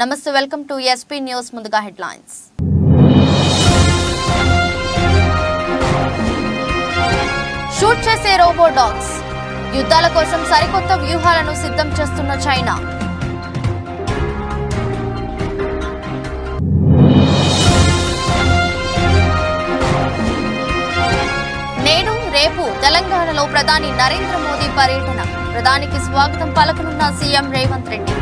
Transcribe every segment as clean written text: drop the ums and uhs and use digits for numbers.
నమస్తే welcome to SP news ముందుగా headlines shoot చేసే రోబో డాగ్స్ యుద్ధాల కోసం సరికొత్త వ్యూహాలను సిద్ధం చేస్తున్న చైనా నేడు రేపు తెలంగాణలో ప్రధాని నరేంద్ర మోదీ పర్యటన ప్రధానికి స్వాగతం పలకనున్న CM Revanth Reddy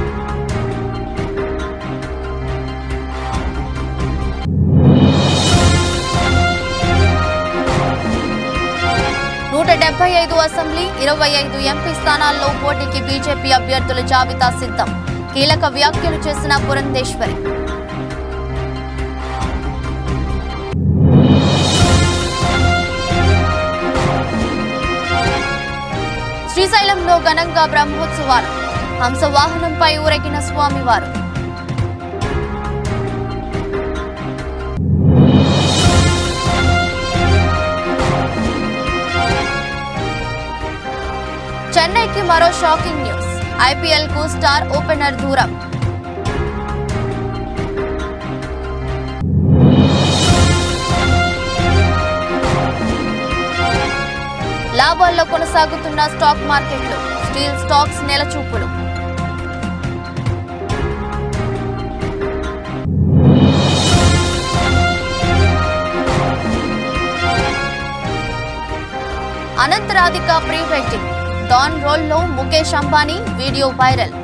175 assembly 25 MP స్థానాల్లో పోటీకి బీజేపీ అభ్యర్థుల జాబితా సిద్ధం కీలక వ్యాఖ్యలు చేసిన పురంధేశ్వరి శ్రీశైలంలో ఘనంగా బ్రహ్మోత్సవాలు హంసవాహనంపై ఊరేగిన స్వామివారు చెన్నైకి మరో షాకింగ్ న్యూస్ ఐపీఎల్ కు స్టార్ ఓపెనర్ దూరం లాభాల్లో కొనసాగుతున్న స్టాక్ మార్కెట్లు స్టీల్ స్టాక్స్ నెలచూపులు అనంతరాధిక ప్రీ వెడ్డింగ్ డాన్ రోల్ లో ముఖేష్ అంబానీ వీడియో వైరల్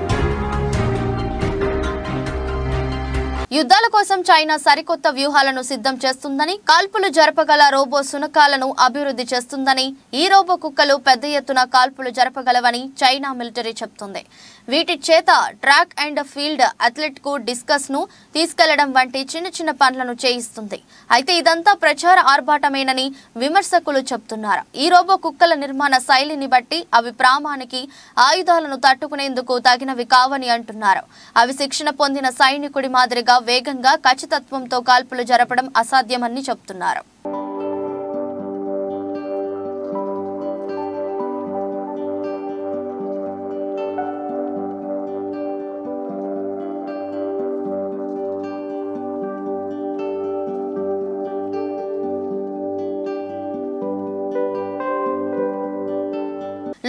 యుద్ధాల కోసం చైనా సరికొత్త వ్యూహాలను సిద్ధం చేస్తుందని కాల్పులు జరపగల రోబో సునకాలను అభివృద్ధి చేస్తుందని ఈ రోబో కుక్కలు పెద్ద ఎత్తున కాల్పులు జరపగలవని చైనా మిలిటరీ చెప్తుంది వీటి చేత ట్రాక్ అండ్ ఫీల్డ్ అథ్లెట్ కు డిస్కస్ ను తీసుకెళ్లడం వంటి చిన్న చిన్న పనులను చేయిస్తుంది అయితే ఇదంతా ప్రచార ఆర్భాటమేనని విమర్శకులు చెప్తున్నారు ఈ రోబో కుక్కల నిర్మాణ శైలిని బట్టి అవి ప్రామాణిక ఆయుధాలను తట్టుకునేందుకు తగినవి కావని అంటున్నారు అవి శిక్షణ పొందిన సైనికుడి మాదిరిగా వేగంగా ఖచ్చితత్వంతో కాల్పులు జరపడం అసాధ్యమని చెప్తున్నారు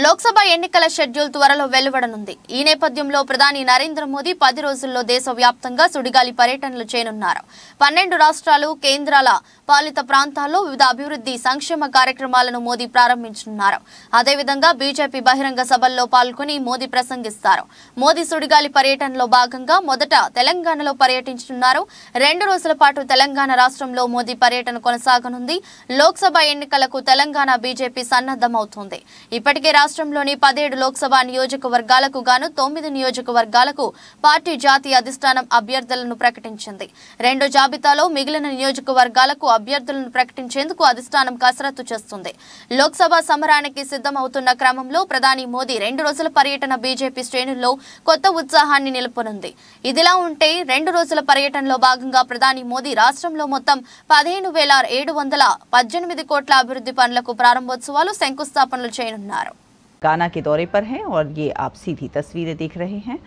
లోక్సభ ఎన్నికల షెడ్యూల్ త్వరలో వెలువడనుంది ఈ నేపథ్యంలో ప్రధాని నరేంద్ర మోదీ 10 రోజుల్లో దేశవ్యాప్తంగా సుడిగాలి పర్యటనలు చేయనున్నారు 12 రాష్ట్రాలు కేంద్రాల పాలిత ప్రాంతాల్లో వివిధ అభివృద్ధి సంక్షేమ కార్యక్రమాలను మోదీ ప్రారంభించనున్నారు అదేవిధంగా బీజేపీ బహిరంగ సభల్లో పాల్గొని మోదీ ప్రసంగిస్తారు మోదీ సుడిగాలి పర్యటనలో భాగంగా మొదట తెలంగాణలో పర్యటించనున్నారు 2 రోజుల పాటు తెలంగాణ రాష్ట్రంలో మోదీ పర్యటన కొనసాగనుంది లోక్సభ ఎన్నికలకు తెలంగాణ బీజేపీ సన్నద్ధమవుతోంది ఇప్పటికే రాష్ట్రంలోని 17 లోక్సభ నియోజకవర్గాలకు గాను 9 నియోజకవర్గాలకు పార్టీ జాతీయ అధిష్టానం అభ్యర్థులను ప్రకటించింది రెండో జాబితాలో మిగిలిన నియోజకవర్గాలకు అభ్యర్థులను ప్రకటించేందుకు అధిష్టానం కసరత్తు చేస్తుంది లోక్సభ సమరానికి సిద్ధమవుతున్న క్రమంలో ప్రధాని మోదీ 2 రోజుల పర్యటన బీజేపీ శ్రేణుల్లో కొత్త ఉత్సాహాన్ని నిలుపునుంది ఇదిలా ఉంటే 2 రోజుల పర్యటనలో భాగంగా ప్రధాని మోదీ రాష్ట్రంలో మొత్తం 15,718 కోట్ల అభివృద్ధి పనులకు ప్రారంభోత్సవాలు శంకుస్థాపనలు చేయనున్నారు तेलंगाना के दौरे पर हैं और ये आप सीधी तस्वीरें देख रहे हैं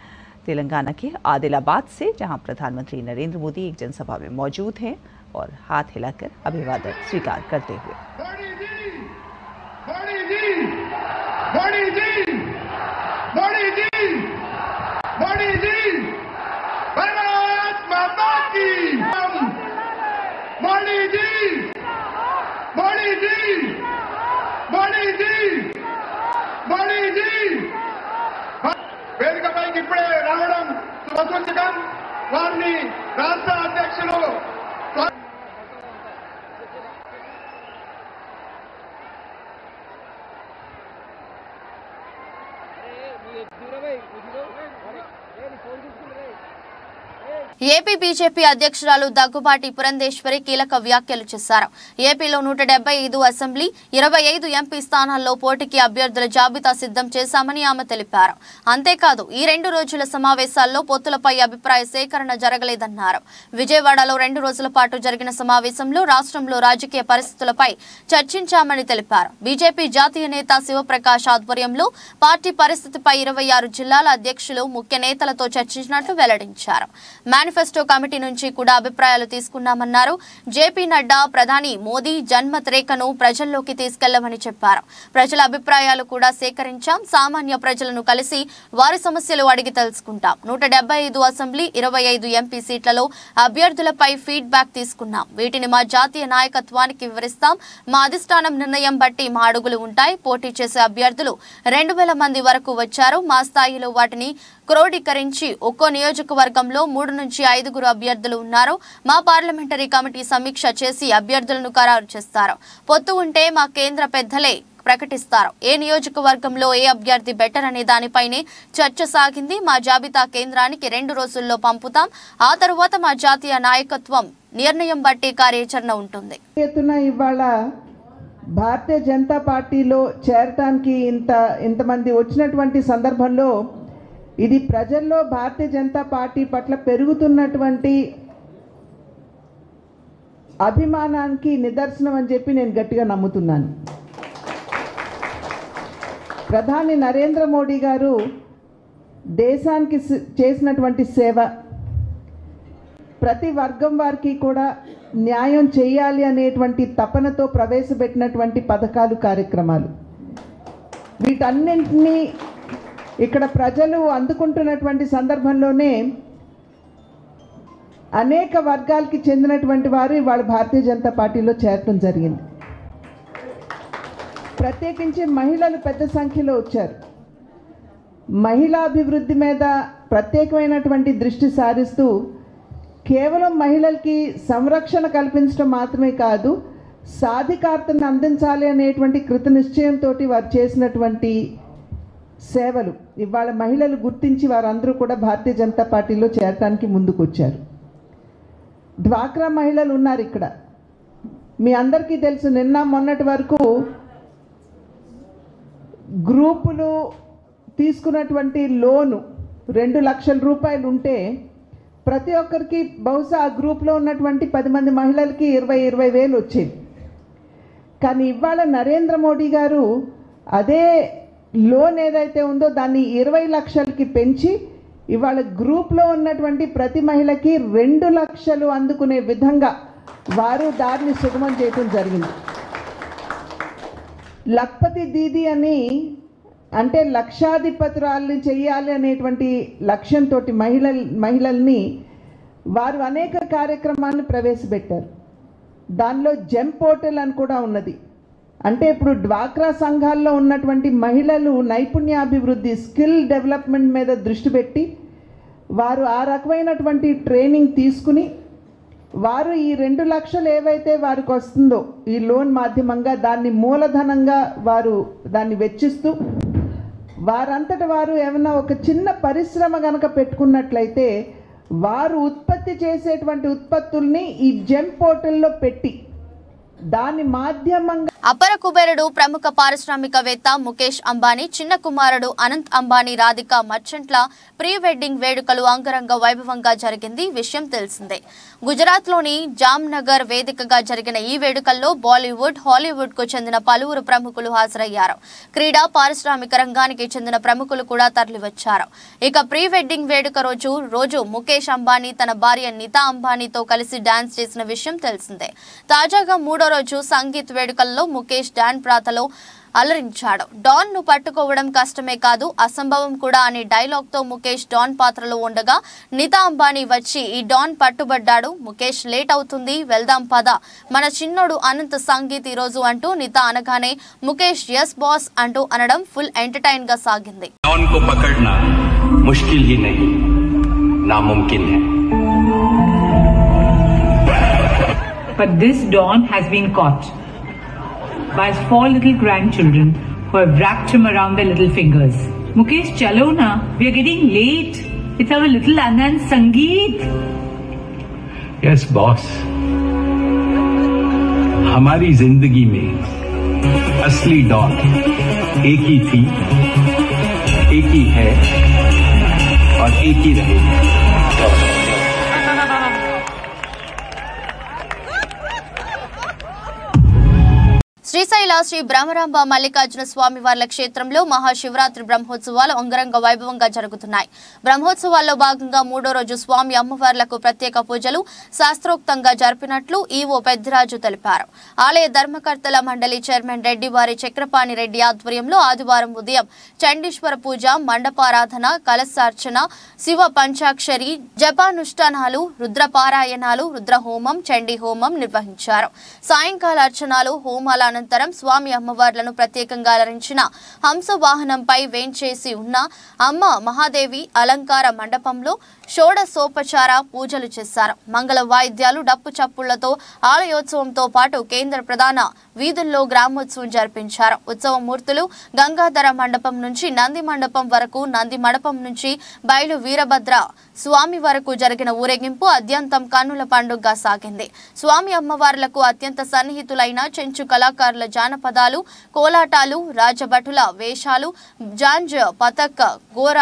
तेलंगाना के आदिलाबाद से जहां प्रधानमंत्री नरेंद्र मोदी एक जनसभा में मौजूद हैं और हाथ हिलाकर अभिवादन स्वीकार करते हुए వేదికపైకి ఇప్పుడే రావడం శుభసూచకం వారిని రాష్ట్ర అధ్యక్షులు ఏపీ బీజేపీ అధ్యక్షురాలు దగ్గుబాటి పురంధేశ్వరి కీలక వ్యాఖ్యలు చేశారు ఏపీలో 175 అసెంబ్లీ 25 ఎంపీ స్థానాల్లో పోటీకి అభ్యర్థుల జాబితా సిద్ధం చేశామని ఆమె తెలిపారు అంతేకాదు ఈ 2 రోజుల సమావేశాల్లో పొత్తులపై అభిప్రాయ సేకరణ జరగలేదన్నారు విజయవాడలో 2 రోజుల పాటు జరిగిన సమావేశంలో రాష్ట్రంలో రాజకీయ పరిస్థితులపై చర్చించామని తెలిపారు బీజేపీ జాతీయ నేత శివప్రకాష్ ఆధ్వర్యంలో పార్టీ పరిస్థితిపై 26 జిల్లాల అధ్యక్షులు ముఖ్య నేతలతో చర్చించినట్లు వెల్లడించారు మేనిఫెస్టో కమిటీ నుంచి కూడా అభిప్రాయాలు తీసుకున్నామన్నారు. జేపీ నడ్డా ప్రధాని మోదీ జన్మత్ రేఖను ప్రజల్లోకి తీసుకెళ్లమని చెప్పారు. ప్రజల అభిప్రాయాలు కూడా సేకరించాం. సామాన్య ప్రజలను కలిసి వారి సమస్యలు అడిగి తెలుసుకుంటాం. 175 అసెంబ్లీ 25 ఎంపీ సీట్లలో అభ్యర్థులపై ఫీడ్బ్యాక్ తీసుకున్నాం. వీటిని మా జాతీయ నాయకత్వానికి వివరిస్తాం. మా అధిష్టానం నిర్ణయం బట్టి మా అడుగులు ఉంటాయి. పోటీ చేసే అభ్యర్థులు 2000 మంది వరకు వచ్చారు. మా స్థాయిలో వాటిని క్రోడీకరించి ఒక్కో నియోజకవర్గంలో 3 నుంచి 5 అభ్యర్థులు ఉన్నారు. మా పార్లమెంటరీ కమిటీ సమీక్ష చేసి అభ్యర్థులను ఖరారు చేస్తారు. పొత్తు ఉంటే మా కేంద్ర పెద్దలే ప్రకటిస్తారు. ఏ నియోజకవర్గంలో ఏ అభ్యర్థి బెటర్ అనే దానిపైనే చర్చ సాగింది. మా జాబితా కేంద్రానికి 2 రోజుల్లో పంపుతాం. ఆ తరువాత మా జాతీయ నాయకత్వం నిర్ణయం బట్టి కార్యాచరణ ఉంటుంది. ఇవాళ భారతీయ జనతా పార్టీలో చేరటానికి ఇంతమంది వచ్చినటువంటి సందర్భంలో ఇది ప్రజల్లో భారతీయ జనతా పార్టీ పట్ల పెరుగుతున్నటువంటి అభిమానానికి నిదర్శనం అని చెప్పి నేను గట్టిగా నమ్ముతున్నాను. ప్రధాని నరేంద్ర మోడీ గారు దేశానికి చేసినటువంటి సేవ, ప్రతి వర్గం వారికి కూడా న్యాయం చేయాలి అనేటువంటి తపనతో ప్రవేశపెట్టినటువంటి పథకాలు, కార్యక్రమాలు, వీటన్నింటినీ ఇక్కడ ప్రజలు అందుకుంటున్నటువంటి సందర్భంలోనే అనేక వర్గాలకి చెందినటువంటి వారు ఇవాళ భారతీయ జనతా పార్టీలో చేరటం జరిగింది. ప్రత్యేకించి మహిళలు పెద్ద సంఖ్యలో వచ్చారు. మహిళా అభివృద్ధి మీద ప్రత్యేకమైనటువంటి దృష్టి సారిస్తూ కేవలం మహిళలకి సంరక్షణ కల్పించడం మాత్రమే కాదు, సాధికారతను అందించాలి అనేటువంటి కృత నిశ్చయంతో వారు చేసినటువంటి సేవలు ఇవాళ మహిళలు గుర్తించి వారందరూ కూడా భారతీయ జనతా పార్టీలో చేరడానికి ముందుకు వచ్చారు. డ్వాక్రా మహిళలు ఉన్నారు ఇక్కడ. మీ అందరికీ తెలుసు, నిన్న మొన్నటి వరకు గ్రూపులు తీసుకున్నటువంటి లోను 2 లక్షల రూపాయలు ఉంటే ప్రతి ఒక్కరికి బహుశా ఆ గ్రూప్లో ఉన్నటువంటి 10 మంది మహిళలకి 20 వేలు వచ్చేది. కానీ ఇవాళ నరేంద్ర మోడీ గారు అదే లోన్ ఏదైతే ఉందో దాన్ని 20 లక్షలకి పెంచి ఇవాళ గ్రూప్లో ఉన్నటువంటి ప్రతి మహిళకి 2 లక్షలు అందుకునే విధంగా వారు దారిని సుగమం చేయడం జరిగింది. లక్పతి దీది అని అంటే లక్షాధిపతురాల్ని చేయాలి అనేటువంటి లక్ష్యంతో మహిళల్ని వారు అనేక కార్యక్రమాలను ప్రవేశపెట్టారు. దానిలో జెమ్ పోర్టల్ అని కూడా ఉన్నది. అంటే ఇప్పుడు డ్వాక్రా సంఘాల్లో ఉన్నటువంటి మహిళలు నైపుణ్యాభివృద్ధి, స్కిల్ డెవలప్మెంట్ మీద దృష్టి పెట్టి వారు ఆ రకమైనటువంటి ట్రైనింగ్ తీసుకుని వారు ఈ 2 లక్షలు ఏవైతే వారికి వస్తుందో ఈ లోన్ మాధ్యమంగా దాన్ని మూలధనంగా వారు దాన్ని వెచ్చిస్తూ వారంతట వారు ఏమన్నా ఒక చిన్న పరిశ్రమ గనక పెట్టుకున్నట్లయితే వారు ఉత్పత్తి చేసేటువంటి ఉత్పత్తుల్ని ఈ జెమ్ పోర్టల్లో పెట్టి దాని మాధ్యమంగా అపర కుబేరుడు ప్రముఖ పారిశ్రామికవేత్త ముఖేష్ అంబానీ చిన్న కుమారుడు అనంత్ అంబానీ రాధిక మర్చెంట్ల ప్రీ వెడ్డింగ్ వేడుకలు అంగరంగ వైభవంగా జరిగింది. విషయం తెలిసిందే. గుజరాత్ లోని జామ్నగర్ వేదికగా జరిగిన ఈ వేడుకల్లో బాలీవుడ్, హాలీవుడ్ కు చెందిన పలువురు ప్రముఖులు హాజరయ్యారు. క్రీడా, పారిశ్రామిక రంగానికి చెందిన ప్రముఖులు కూడా తరలివచ్చారు. ఇక ప్రీ వెడ్డింగ్ వేడుక రోజు ముఖేష్ అంబానీ తన భార్య నీతా అంబానీతో కలిసి డాన్స్ చేసిన విషయం తెలిసిందే. తాజాగా 3వ రోజు సంగీత్ వేడుకల్లో ముఖేష్ డాన్ ప్రాతలో అలరించాడు. డాన్ ను పట్టుకోవడం కష్టమే కాదు, అసంభవం కూడా అనే డైలాగ్ తో ముఖేష్ డాన్ పాత్రలో ఉండగా నీతా అంబానీ వచ్చి ఈ డాన్ పట్టుబడ్డాడు. ముఖేష్ లేట్ అవుతుంది, వెళ్దాం పద, మన చిన్నోడు అనంత్ సంగీత్ ఈ రోజు అంటూ నీతా అనగానే ముఖేష్ యస్ బాస్ అంటూ అనడం ఫుల్ ఎంటర్టైన్ గా సాగింది. డాన్ को पकड़ना मुश्किल ही नहीं, नामुमकिन है. But this Don has been caught by his 4 little grandchildren who have wrapped him around their little fingers. Mukesh, chalo na, we are getting late. It's our little Anand Sangeet. Yes, boss. हमारी जिंदगी में असली don एक ही थी, एक ही है और एक ही रहेगी. శ్రీశైల శ్రీ బ్రహ్మరాంబ మల్లికార్జున స్వామి వార్ల క్షేత్రంలో మహాశివరాత్రి బ్రహ్మోత్సవాలు అంగరంగ వైభవంగా జరుగుతున్నాయి. బ్రహ్మోత్సవాల్లో భాగంగా 3వ రోజు స్వామి అమ్మవార్లకు ప్రత్యేక పూజలు శాస్త్రోక్తంగా జరిపినట్లు ఈవో పెద్దిరాజు తెలిపారు. ఆలయ ధర్మకర్తల మండలి చైర్మన్ రెడ్డివారి చక్రపాణి రెడ్డి ఆధ్వర్యంలో ఆదివారం ఉదయం చండీశ్వర పూజ, మండపారాధన, కలశార్చన, శివ పంచాక్షరి జపానుష్ఠానాలు, రుద్రపారాయణాలు, రుద్రహోమం, చండీ హోమం నిర్వహించారు. సాయంకాల అర్చనాలు, హోమాల అనంతరం స్వామి అమ్మవార్లను ప్రత్యేకంగా అలరించిన హంస వాహనంపై వేంచేసి ఉన్న అమ్మ మహాదేవి అలంకార మండపంలో షోడశోపచార పూజలు చేశారు. మంగళ వాయిద్యాలు, డప్పు చప్పుళ్లతో ఆలయోత్సవంతో పాటు కేంద్ర ప్రధాన వీధుల్లో గ్రామోత్సవం జరిపించారు. ఉత్సవ మూర్తులు గంగాధర మండపం నుంచి నంది మండపం వరకు, నంది మండపం నుంచి బయలు వీరభద్ర స్వామి వరకు జరిగిన ఊరేగింపు అత్యంతం కన్నుల పండుగగా సాగింది. స్వామి అమ్మవార్లకు అత్యంత సన్నిహితులైన చెంచు కళాకారుల జానపదాలు, కోలాటాలు, రాజభటుల వేషాలు, జాంజ్, పతక్, గోర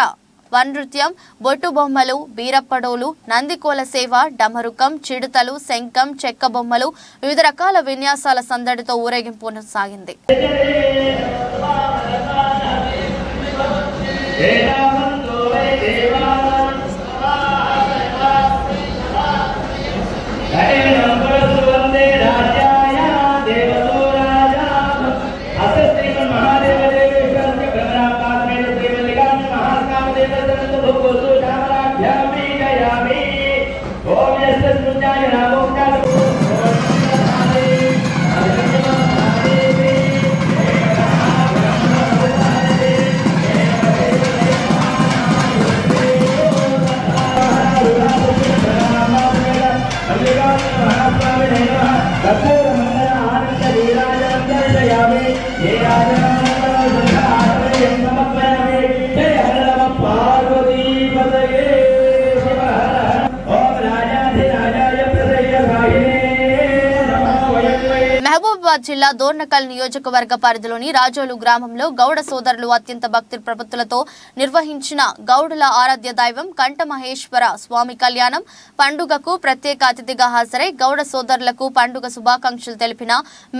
వనృత్యం, బొట్టు బొమ్మలు, బీరప్పడోలు, నందికోల సేవ, డమరుకం, చిడుతలు, శంఖం, చెక్క బొమ్మలు, వివిధ రకాల విన్యాసాల సందడితో ఊరేగింపు సాగింది. మహబూబాబాద్ జిల్లా దోర్నకల్ నియోజకవర్గ పరిధిలోని రాజోలు గ్రామంలో గౌడ సోదరులు అత్యంత భక్తి ప్రపత్తులతో నిర్వహించిన గౌడుల ఆరాధ్య దైవం కంఠమహేశ్వర స్వామి కళ్యాణం పండుగకు ప్రత్యేక అతిథిగా హాజరై గౌడ సోదరులకు పండుగ శుభాకాంక్షలు తెలిపిన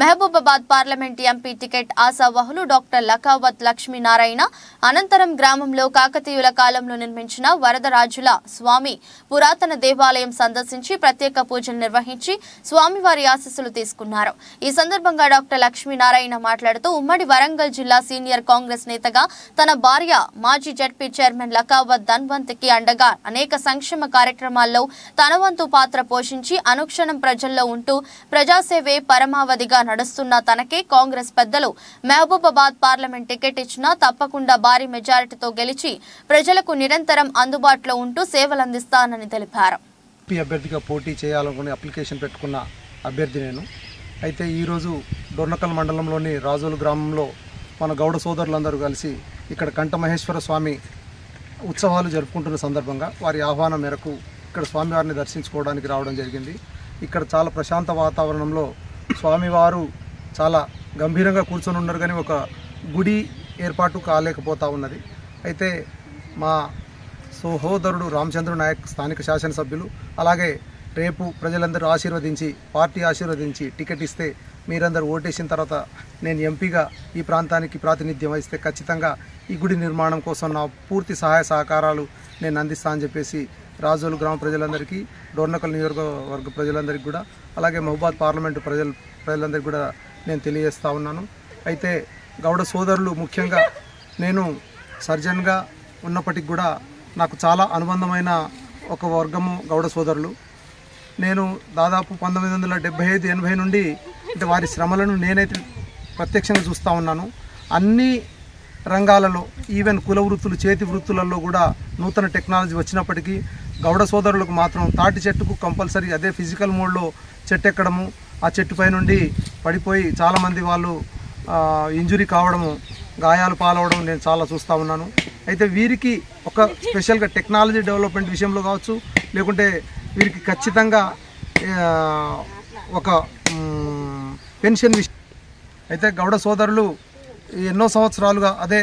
మహబూబాబాద్ పార్లమెంట్ ఎంపీ టికెట్ ఆశావహులు డాక్టర్ లకావత్ లక్ష్మీనారాయణ అనంతరం గ్రామంలో కాకతీయుల కాలంలో నిర్మించిన వరదరాజుల స్వామి పురాతన దేవాలయం సందర్శించి ప్రత్యేక పూజలు నిర్వహించి స్వామివారి ఆశీస్సులు తీసుకున్నారు. ఈ సందర్భంగా డాక్టర్ లక్ష్మీనారాయణ మాట్లాడుతూ ఉమ్మడి వరంగల్ జిల్లా సీనియర్ కాంగ్రెస్ నేతగా తన భార్య మాజీ జడ్పీ చైర్మన్ లకావత్ ధన్వంత్కి అండగా అనేక సంక్షేమ కార్యక్రమాల్లో తన వంతు పాత్ర పోషించి అనుక్షణం ప్రజల్లో ఉంటూ ప్రజాసేవే పరమావధిగా నడుస్తున్న తనకే కాంగ్రెస్ పెద్దలు మహబూబాబాద్ పార్లమెంట్ టికెట్ ఇచ్చినా తప్పకుండా భారీ మెజారిటీతో గెలిచి ప్రజలకు నిరంతరం అందుబాటులో ఉంటూ సేవలందిస్తానని తెలిపారు. అభ్యర్థిగా పోటీ చేయాలనుకుని అప్లికేషన్ పెట్టుకున్న అభ్యర్థి నేను. అయితే ఈరోజు డొర్నకల్ మండలంలోని రాజోలు గ్రామంలో మన గౌడ సోదరులందరూ కలిసి ఇక్కడ కంఠమహేశ్వర స్వామి ఉత్సవాలు జరుపుకుంటున్న సందర్భంగా వారి ఆహ్వానం మేరకు ఇక్కడ స్వామివారిని దర్శించుకోవడానికి రావడం జరిగింది. ఇక్కడ చాలా ప్రశాంత వాతావరణంలో స్వామివారు చాలా గంభీరంగా కూర్చొని ఉన్నారు, కానీ ఒక గుడి ఏర్పాటు కాలేకపోతూ ఉన్నది. అయితే మా సహోదరుడు రామచంద్ర నాయక్ స్థానిక శాసనసభ్యులు అలాగే రేపు ప్రజలందరూ ఆశీర్వదించి పార్టీ ఆశీర్వదించి టికెట్ ఇస్తే మీరందరూ ఓటేసిన తర్వాత నేను ఎంపీగా ఈ ప్రాంతానికి ప్రాతినిధ్యం వహిస్తే ఖచ్చితంగా ఈ గుడి నిర్మాణం కోసం నా పూర్తి సహాయ సహకారాలు నేను అందిస్తా అని చెప్పేసి రాజోలు గ్రామ ప్రజలందరికీ, డోర్నకల్ నియోజకవర్గ ప్రజలందరికీ కూడా అలాగే మహబూబాబాద్ పార్లమెంటు ప్రజలందరికీ కూడా నేను తెలియజేస్తూ ఉన్నాను. అయితే గౌడ సోదరులు ముఖ్యంగా నేను సర్జన్గా ఉన్నప్పటికి కూడా నాకు చాలా అనుబంధమైన ఒక వర్గము గౌడ సోదరులు. నేను దాదాపు 1975-80 నుండి అంటే వారి శ్రమలను నేనైతే ప్రత్యక్షంగా చూస్తూ ఉన్నాను. అన్ని రంగాలలో ఈవెన్ కుల వృత్తులు, చేతి వృత్తులలో కూడా నూతన టెక్నాలజీ వచ్చినప్పటికీ గౌడ సోదరులకు మాత్రం తాటి చెట్టుకు కంపల్సరీ అదే ఫిజికల్ మోడ్లో చెట్టు ఎక్కడము, ఆ చెట్టుపై నుండి పడిపోయి చాలామంది వాళ్ళు ఇంజురీ కావడము, గాయాలు పాలవడం నేను చాలా చూస్తూ ఉన్నాను. అయితే వీరికి ఒక స్పెషల్గా టెక్నాలజీ డెవలప్మెంట్ విషయంలో కావచ్చు, లేకుంటే వీరికి ఖచ్చితంగా ఒక పెన్షన్ విషయం. అయితే గౌడ సోదరులు ఎన్నో సంవత్సరాలుగా అదే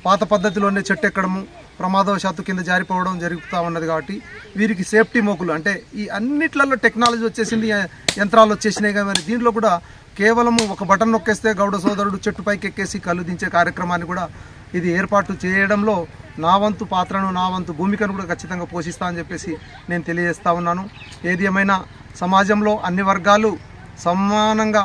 పాత పద్ధతిలోనే చెట్టు ఎక్కడము, ప్రమాదవశాత్తు కింద జారిపోవడం జరుగుతూ ఉన్నది. కాబట్టి వీరికి సేఫ్టీ మోకులు అంటే ఈ అన్నిట్లలో టెక్నాలజీ వచ్చేసింది, యంత్రాలు వచ్చేసినాయి. కానీ దీంట్లో కూడా కేవలము ఒక బటన్ నొక్కేస్తే గౌడ సోదరుడు చెట్టు పైకి ఎక్కేసి కళ్ళు దించే కార్యక్రమాన్ని కూడా ఇది ఏర్పాటు చేయడంలో నా వంతు పాత్రను, నా వంతు భూమికను కూడా ఖచ్చితంగా పోషిస్తా అని చెప్పేసి నేను తెలియజేస్తా ఉన్నాను. ఏది ఏమైనా సమాజంలో అన్ని వర్గాలు సమానంగా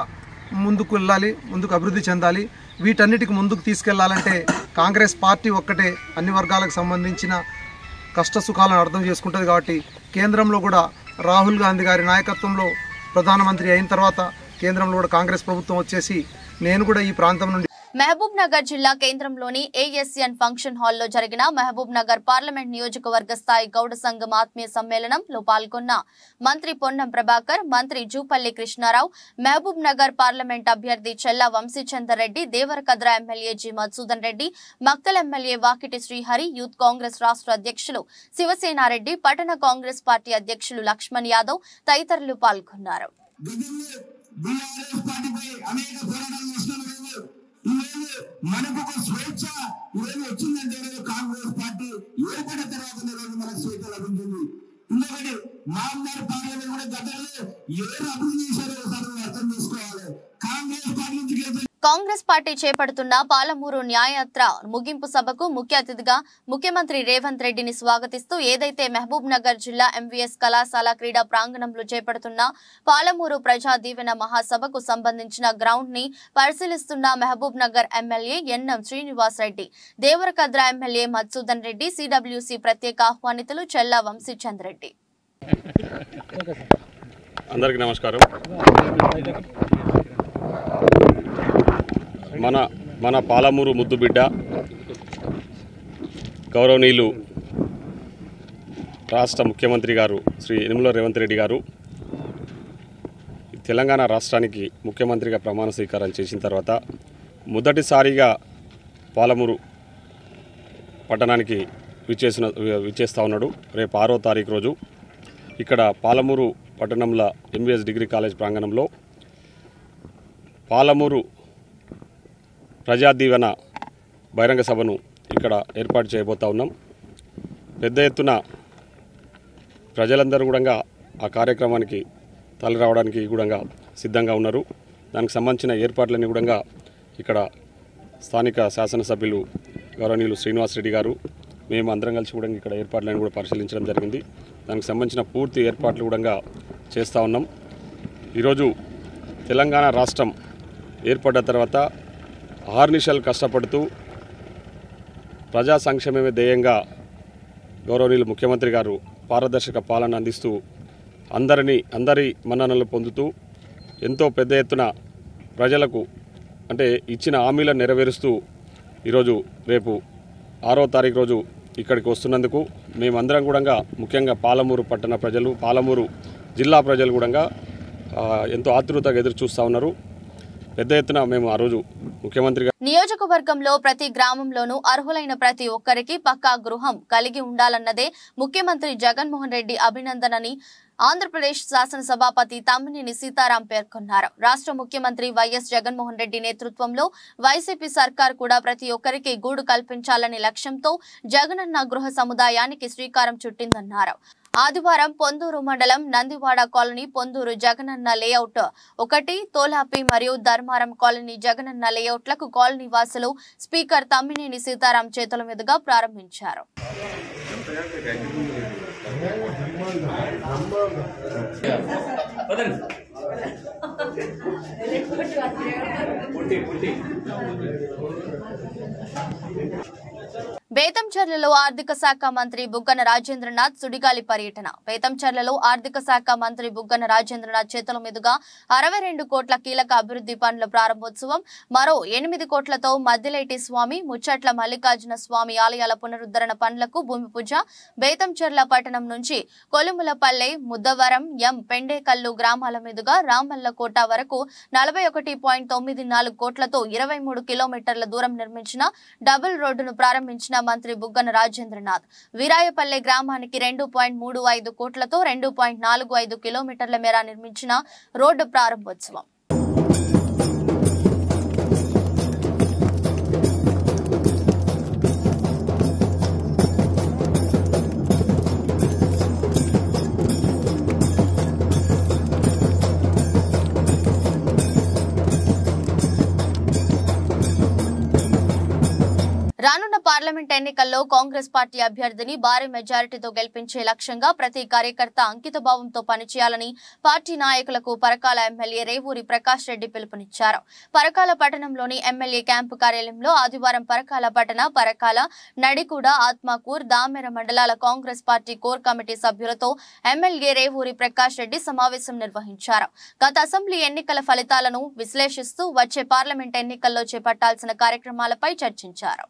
ముందుకు వెళ్ళాలి, ముందుకు అభివృద్ధి చెందాలి. వీటన్నిటికి ముందుకు తీసుకెళ్లాలంటే కాంగ్రెస్ పార్టీ ఒక్కటే అన్ని వర్గాలకు సంబంధించిన కష్ట సుఖాలను అర్థం చేసుకుంటుంది. కాబట్టి కేంద్రంలో కూడా రాహుల్ గాంధీ గారి నాయకత్వంలో ప్రధానమంత్రి అయిన తర్వాత కేంద్రంలో కూడా కాంగ్రెస్ ప్రభుత్వం వచ్చేసి నేను కూడా ఈ ప్రాంతం నుండి మహబూబ్ నగర్ జిల్లా కేంద్రంలోని ఏఎస్ఎన్ ఫంక్షన్ హాల్లో జరిగిన మహబూబ్ నగర్ పార్లమెంట్ నియోజకవర్గ స్థాయి గౌడ సంఘం ఆత్మీయ సమ్మేళనంలో పాల్గొన్న మంత్రి పొన్నం ప్రభాకర్, మంత్రి జూపల్లి కృష్ణారావు, మహబూబ్ నగర్ పార్లమెంట్ అభ్యర్థి Challa Vamshichander Reddy, Devarakadra MLA G Madhusudhan Reddy, Makthal MLA Vakiti Srihari, youth Congress రాష్ట్ర అధ్యక్షులు శివసేనారెడ్డి, పట్టణ కాంగ్రెస్ పార్టీ అధ్యక్షులు లక్ష్మణ్ యాదవ్ తదితరులు పాల్గొన్నారు. మనకు ఒక స్వేచ్ఛ ఈరోజు వచ్చిందంటే కాంగ్రెస్ పార్టీ ఏర్పడిన తర్వాత మనకు స్వేచ్ఛ లభించింది. ఇంకొకటి మామూలు పార్లమెంట్ కూడా గతంలో ఏ అభివృద్ధి చేశారో ఒకసారి అర్థం చేసుకోవాలి. కాంగ్రెస్ పార్టీ నుంచి కాంగ్రెస్ పార్టీ చేపడుతున్న పాలమూరు న్యాయయాత్ర ముగింపు సభకు ముఖ్య అతిథిగా ముఖ్యమంత్రి రేవంత్ రెడ్డిని స్వాగతిస్తూ ఏదైతే మహబూబ్ నగర్ జిల్లా ఎంవీఎస్ కళాశాల క్రీడా ప్రాంగణంలో చేపడుతున్న పాలమూరు ప్రజా దీవెన మహాసభకు సంబంధించిన గ్రౌండ్ ని పరిశీలిస్తున్న Mahabubnagar MLA N M Srinivas Reddy, Devarakadra MLA Madhusudan Reddy, CWC ప్రత్యేక ఆహ్వానితులు చెల్లా వంశీచంద్ రెడ్డి. అందరికీ నమస్కారం. మన పాలమూరు ముద్దుబిడ్డ గౌరవనీయులు రాష్ట్ర ముఖ్యమంత్రి గారు శ్రీ యనమల రేవంత్ రెడ్డి గారు తెలంగాణ రాష్ట్రానికి ముఖ్యమంత్రిగా ప్రమాణ స్వీకారం చేసిన తర్వాత మొదటిసారిగా పాలమూరు పట్టణానికి విచ్చేస్తూ ఉన్నాడు. రేపు 6వ తారీఖు రోజు ఇక్కడ పాలమూరు పట్టణంలో ఎంవీఎస్ డిగ్రీ కాలేజ్ ప్రాంగణంలో పాలమూరు ప్రజా దీవెన బహిరంగ సభను ఇక్కడ ఏర్పాటు చేయబోతా ఉన్నాం. పెద్ద ఎత్తున ప్రజలందరూ కూడా ఆ కార్యక్రమానికి తరలి రావడానికి కూడా సిద్ధంగా ఉన్నారు. దానికి సంబంధించిన ఏర్పాట్లన్నీ కూడా ఇక్కడ స్థానిక శాసనసభ్యులు గౌరవనీయులు శ్రీనివాస్ రెడ్డి గారు మేము అందరం కలిసి కూడా ఇక్కడ ఏర్పాట్లను కూడా పరిశీలించడం జరిగింది. దానికి సంబంధించిన పూర్తి ఏర్పాట్లు కూడా చేస్తూ ఉన్నాం. ఈరోజు తెలంగాణ రాష్ట్రం ఏర్పడ్డ తర్వాత ఆర్నిషల్ కష్టపడుతూ ప్రజా సంక్షేమమే ధ్యేయంగా గౌరవనీయులు ముఖ్యమంత్రి గారు పారదర్శక పాలన అందిస్తూ అందరి మన్ననలు పొందుతూ ఎంతో పెద్ద ఎత్తున ప్రజలకు అంటే ఇచ్చిన హామీలను నెరవేరుస్తూ ఈరోజు రేపు 6వ తారీఖు రోజు ఇక్కడికి వస్తున్నందుకు మేమందరం కూడా ముఖ్యంగా పాలమూరు పట్టణ ప్రజలు, పాలమూరు జిల్లా ప్రజలు కూడా ఎంతో ఆతృతగా ఎదురు చూస్తూ ఉన్నారు. పెద్ద ఎత్తున మేము ఆ రోజు ముఖ్యమంత్రి నియోజకవర్గంలో ప్రతి గ్రామంలోనూ అర్హులైన ప్రతి ఒక్కరికి పక్కా గృహం కలిగి ఉండాలన్నదే ముఖ్యమంత్రి జగన్మోహన్ రెడ్డి అభినందనని ఆంధ్రప్రదేశ్ శాసనసభాపతి తమ్మినేని సీతారాం పేర్కొన్నారు. రాష్ట్ర ముఖ్యమంత్రి వైఎస్ జగన్మోహన్ రెడ్డి నేతృత్వంలో వైసీపీ సర్కార్ కూడా ప్రతి ఒక్కరికి గూడు కల్పించాలనే లక్ష్యంతో జగనన్న గృహ సముదాయానికి శ్రీకారం చుట్టిందన్నారు. ఆదివారం పొందూరు మండలం నందివాడ కాలనీ పొందూరు జగనన్న లేఅవుట్ 1, తోలాపి మరియు ధర్మారం కాలనీ జగనన్న లేఅవుట్లకు కాలనీ వాసులు స్పీకర్ తమ్మినేని సీతారాం చేతుల మీదుగా ప్రారంభించారు. బేతంచెర్లలో ఆర్థిక శాఖ మంత్రి బుగ్గన రాజేంద్రనాథ్ సుడిగాలి పర్యటన. బేతంచెర్లలో ఆర్థిక శాఖ మంత్రి బుగ్గన రాజేంద్రనాథ్ చేతుల మీదుగా 62 కోట్ల కీలక అభివృద్ధి పనుల ప్రారంభోత్సవం, మరో 8 కోట్లతో మద్దిలేటి స్వామి, ముచ్చట్ల మల్లికార్జున స్వామి ఆలయాల పునరుద్ధరణ పనులకు భూమి పూజ. బేతంచెర్ల పట్టణం నుంచి కొలుములపల్లె, ముద్దవరం, పెండేకల్లు గ్రామాల మీదుగా రామల్లకోట వరకు 41.94 కోట్లతో 23 కిలోమీటర్ల దూరం నిర్మించిన డబుల్ రోడ్డును ప్రారంభించిన మంత్రి బుగ్గన రాజేంద్రనాథ్ వీరాయపల్లె గ్రామానికి 2.35 కోట్లతో 2.45 కిలోమీటర్ల మేర నిర్మించిన రోడ్డు ప్రారంభోత్సవం. రానున్న పార్లమెంట్ ఎన్నికల్లో కాంగ్రెస్ పార్టీ అభ్యర్థిని భారీ మెజారిటీతో గెలిపించే లక్ష్యంగా ప్రతి కార్యకర్త అంకితభావంతో పనిచేయాలని పార్టీ నాయకులకు పరకాల ఎమ్మెల్యే రేవూరి ప్రకాష్ రెడ్డి పిలుపునిచ్చారు. పరకాల పట్టణంలోని ఎమ్మెల్యే క్యాంపు కార్యాలయంలో ఆదివారం పరకాల పట్టణ, పరకాల, నడికూడ, ఆత్మకూర్, దామెర మండలాల కాంగ్రెస్ పార్టీ కోర్ కమిటీ సభ్యులతో ఎమ్మెల్యే రేవూరి ప్రకాష్ రెడ్డి సమావేశం నిర్వహించారు. గత అసెంబ్లీ ఎన్నికల ఫలితాలను విశ్లేషిస్తూ వచ్చే పార్లమెంట్ ఎన్నికల్లో చేపట్టాల్సిన కార్యక్రమాలపై చర్చించారు.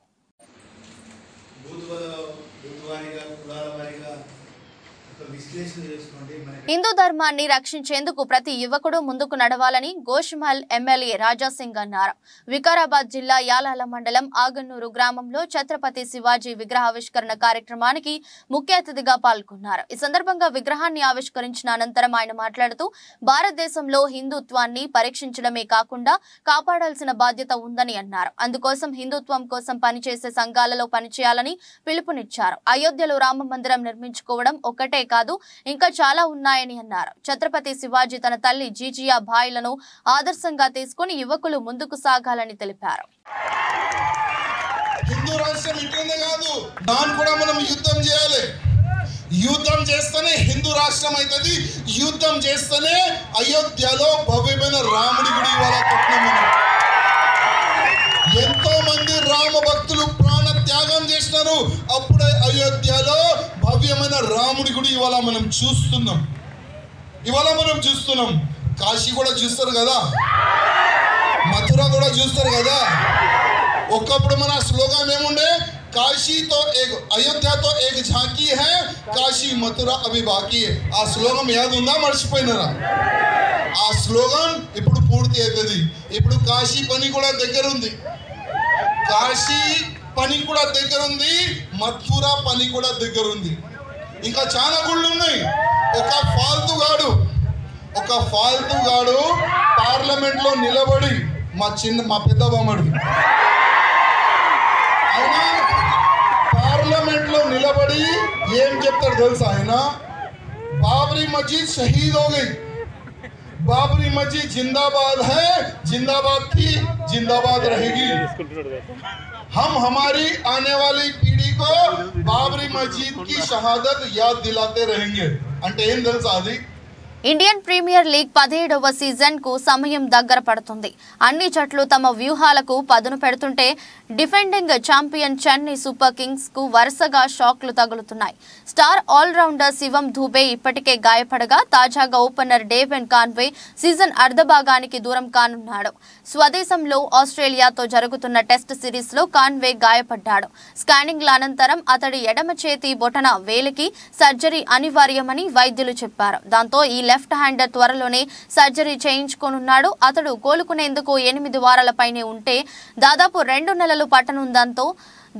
హిందూ ధర్మాన్ని రక్షించేందుకు ప్రతి యువకుడు ముందుకు నడవాలని గోషిమల్ ఎమ్మెల్యే రాజాసింగ్ అన్నారు. వికారాబాద్ జిల్లా యాలాల మండలం ఆగన్నూరు గ్రామంలో ఛత్రపతి శివాజీ విగ్రహావిష్కరణ కార్యక్రమానికి ముఖ్య అతిథిగా పాల్గొన్నారు. ఈ సందర్భంగా విగ్రహాన్ని ఆవిష్కరించిన అనంతరం ఆయన మాట్లాడుతూ భారతదేశంలో హిందుత్వాన్ని పరీక్షించడమే కాకుండా కాపాడాల్సిన బాధ్యత ఉందని అన్నారు. అందుకోసం హిందుత్వం కోసం పనిచేసే సంఘాలలో పనిచేయాలని పిలుపునిచ్చారు. అయోధ్యలో రామ మందిరం నిర్మించుకోవడం ఒక్కటే కాదు, ఇంకా చాలా ఉన్నాయని అన్నారు. ఛత్రపతి శివాజీ తన తల్లి జీజియా భాయ్లను ఆదర్శంగా తీసుకుని యువకులు ముందుకు సాగాలని తెలిపారు. హిందూ రాష్ట్రం ఇట్లనే కాదు, దాన్ని కూడా మనం యుద్ధం చేయాలి. యుద్ధం చేస్తేనే హిందూ రాష్ట్రం అవుతుంది. యుద్ధం చేస్తేనే అయోధ్యలో భవ్యమైన రాముడి గుడి ఇవాళ కట్టినాం. ఎంతో మంది రామ భక్తులు ప్రాణ త్యాగం చేసినారు. అప్పుడే అయోధ్యలో భవ్యమైన రాముడి గుడి ఇవాళ మనం చూస్తున్నాం. కాశీ కూడా చూస్తారు కదా, మథుర కూడా చూస్తారు కదా. ఒకప్పుడు మన స్లోగన్ ఏముండే, కాశీతో ఏక్ అయోధ్యతో ఏక్ ఝాకీ హై, కాశీ మథుర అభి బాకీ. ఆ స్లోగన్ యాద్ ఉందా, మర్చిపోయినారా? ఆ స్లోగన్ ఇప్పుడు పూర్తి అవుతుంది. ఇప్పుడు కాశీ పని కూడా దగ్గర ఉంది, మథుర పని కూడా దగ్గర ఉంది. ఇంకా చాలా గుళ్ళు ఉన్నాయి. ఒక ఫాల్తుగాడు పార్లమెంట్ లో నిలబడి మా పెద్ద బామ్మడు ఆయన పార్లమెంట్ లో నిలబడి ఏం చెప్తాడు తెలుసా? ఆయన బాబరీ మస్జిద్ షహీద్ హో గయి, बाबरी मस्जिद जिंदाबाद है, जिंदाबाद थी, जिंदाबाद रहेगी. हम हमारी आने वाली पीढ़ी को बाबरी मस्जिद की शहादत याद दिलाते रहेंगे. అంటే ఏం తెలుసా అది? ఇండియన్ ప్రీమియర్ లీగ్ 17వ సీజన్ కు సమయం దగ్గర పడుతుంది. అన్ని జట్లు తమ వ్యూహాలకు పదును పెడుతుంటే defending champion Chennai super Kings కు వరుసగా షాక్లు తగులుతున్నాయి. స్టార్ ఆల్రౌండర్ శివం దుబే ఇప్పటికే గాయపడగా తాజాగా ఓపెనర్ డేవెన్ కాన్వే సీజన్ అర్ధభాగానికి దూరం కానున్నాడు. స్వదేశంలో ఆస్ట్రేలియాతో జరుగుతున్న టెస్ట్ సిరీస్ లో కాన్వే గాయపడ్డాడు. స్కానింగ్ల అనంతరం అతడి ఎడమ చేతి బొటన వేలికి సర్జరీ అనివార్యమని వైద్యులు చెప్పారు. దాంతో ఈ లెఫ్ట్ హ్యాండర్ త్వరలోనే సర్జరీ చేయించుకోనున్నాడు. అతడు కోలుకునేందుకు 8 వారాల పైనే ఉంటే దాదాపు 2 నెలలు పట్టనుందంతో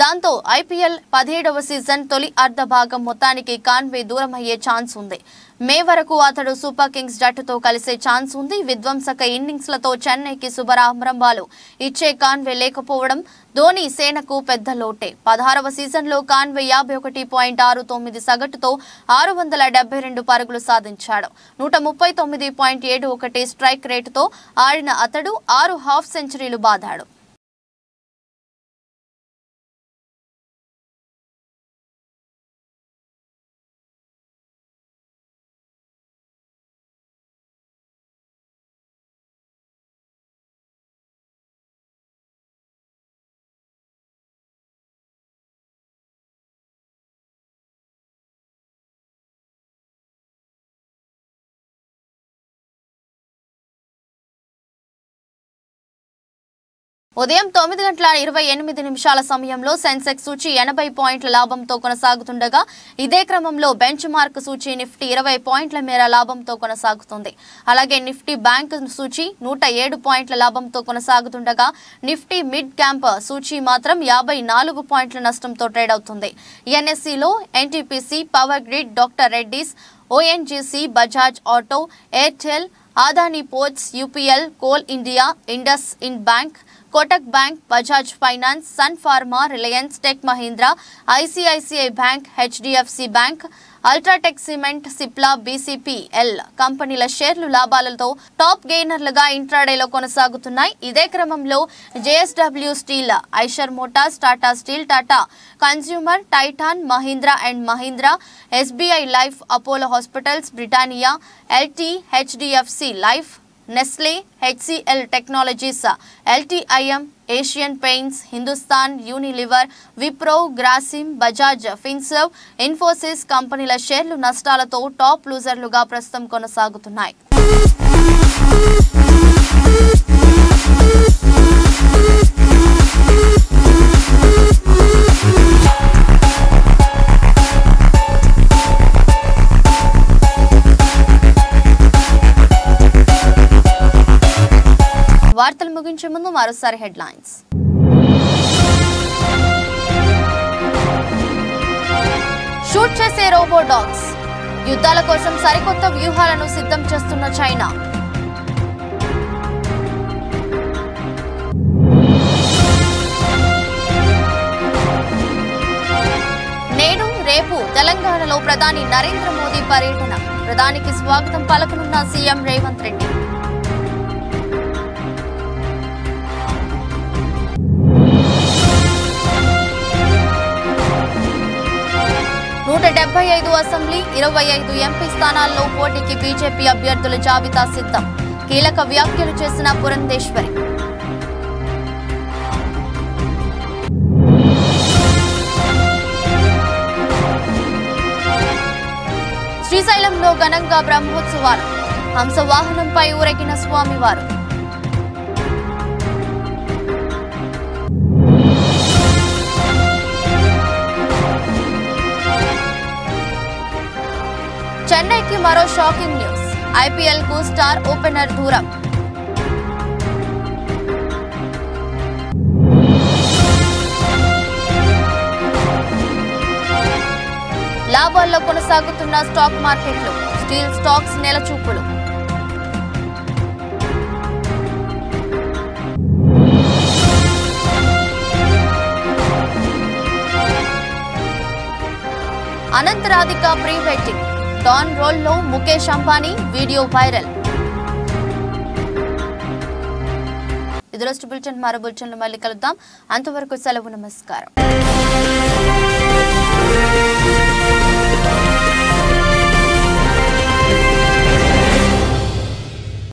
దాంతో ఐపీఎల్ 17వ సీజన్ తొలి అర్ధ భాగం మొత్తానికి కాన్వే దూరమయ్యే ఛాన్స్ ఉంది. మే వరకు అతడు సూపర్ కింగ్స్ జట్టుతో కలిసే ఛాన్స్ ఉంది. విధ్వంసక ఇన్నింగ్స్లతో చెన్నైకి శుభారంభాలు ఇచ్చే కాన్వే లేకపోవడం ధోని సేనకు పెద్ద లోటే. 16వ సీజన్లో కాన్వే 51.69 సగటుతో 672 పరుగులు సాధించాడు. 139.71 స్ట్రైక్ రేటుతో ఆడిన అతడు 6 హాఫ్ సెంచరీలు బాదాడు. ఉదయం 9:28 సమయంలో సెన్సెక్స్ సూచి 80 పాయింట్ల లాభంతో కొనసాగుతుండగా ఇదే క్రమంలో బెంచ్ మార్క్ సూచి నిఫ్టీ 20 పాయింట్ల మేర లాభంతో కొనసాగుతుంది. అలాగే నిఫ్టీ బ్యాంక్ సూచి 107 పాయింట్ల లాభంతో కొనసాగుతుండగా నిఫ్టీ మిడ్ క్యాంప్ సూచి మాత్రం 54 పాయింట్ల నష్టంతో ట్రేడ్ అవుతుంది. ఎన్ఎస్సిలో NTPC, Power Grid, Doctor Reddy's, ONGC, Bajaj Auto, Airtel, Adani Ports, UPL, Coal India, IndusInd Bank, Kotak Bank, Bajaj Finance, Sun Pharma, Reliance, Tech Mahindra, ICICI Bank, HDFC Bank, UltraTech Cement, Cipla, BCPL కంపెనీల షేర్లు లాభాలతో top గెయినర్లుగా ఇంట్రాడేలో కొనసాగుతున్నాయి. ఇదే క్రమంలో JSW Steel, Eicher Motors, Tata Steel, Tata Consumer, Titan, Mahindra and Mahindra, SBI Life, Apollo Hospitals, Britannia, LT, HDFC Life, Nestle, HCl technologies, LTIM, Asian paints, Hindustan Unilever, Wipro, Grasim, Bajaj Finserv, Infosys కంపెనీల షేర్లు నష్టాలతో టాప్ లూజర్లుగా ప్రస్తుతం కొనసాగుతున్నాయి. వార్తలు ముగించే ముందు మరోసారి హెడ్లైన్స్. షూట్ చేసే రోబో డాగ్స్, యుద్ధాల కోసం సరికొత్త వ్యూహాలను సిద్ధం చేస్తున్న చైనా. నేడు రేపు తెలంగాణలో ప్రధాని నరేంద్ర మోదీ పర్యటన, ప్రధానికి స్వాగతం పలకనున్న CM Revanth Reddy. 175 assembly, 25 MP స్థానాల్లో పోటీకి బీజేపీ అభ్యర్థుల జాబితా సిద్ధం. కీలక వ్యాఖ్యలు చేసిన పురంధేశ్వరి. శ్రీశైలంలో ఘనంగా బ్రహ్మోత్సవాలు, హంసవాహనంపై ఊరేగిన స్వామివారు. చెన్నైకి మరో షాకింగ్ న్యూస్, ఐపీఎల్ కు స్టార్ ఓపెనర్ దూరం. లాభాల్లో కొనసాగుతున్న స్టాక్ మార్కెట్లు, స్టీల్ స్టాక్స్ నెలచూపులు. అనంతరాధిక ప్రీ వెడ్డింగ్, డాన్ రోల్లో ముఖేష్ అంబానీ వీడియో వైరల్. ఇది రోజు బులెటిన్. మరో బులెటిన్లో మళ్ళీ కలుద్దాం. అంతవరకు సెలవు, నమస్కారం.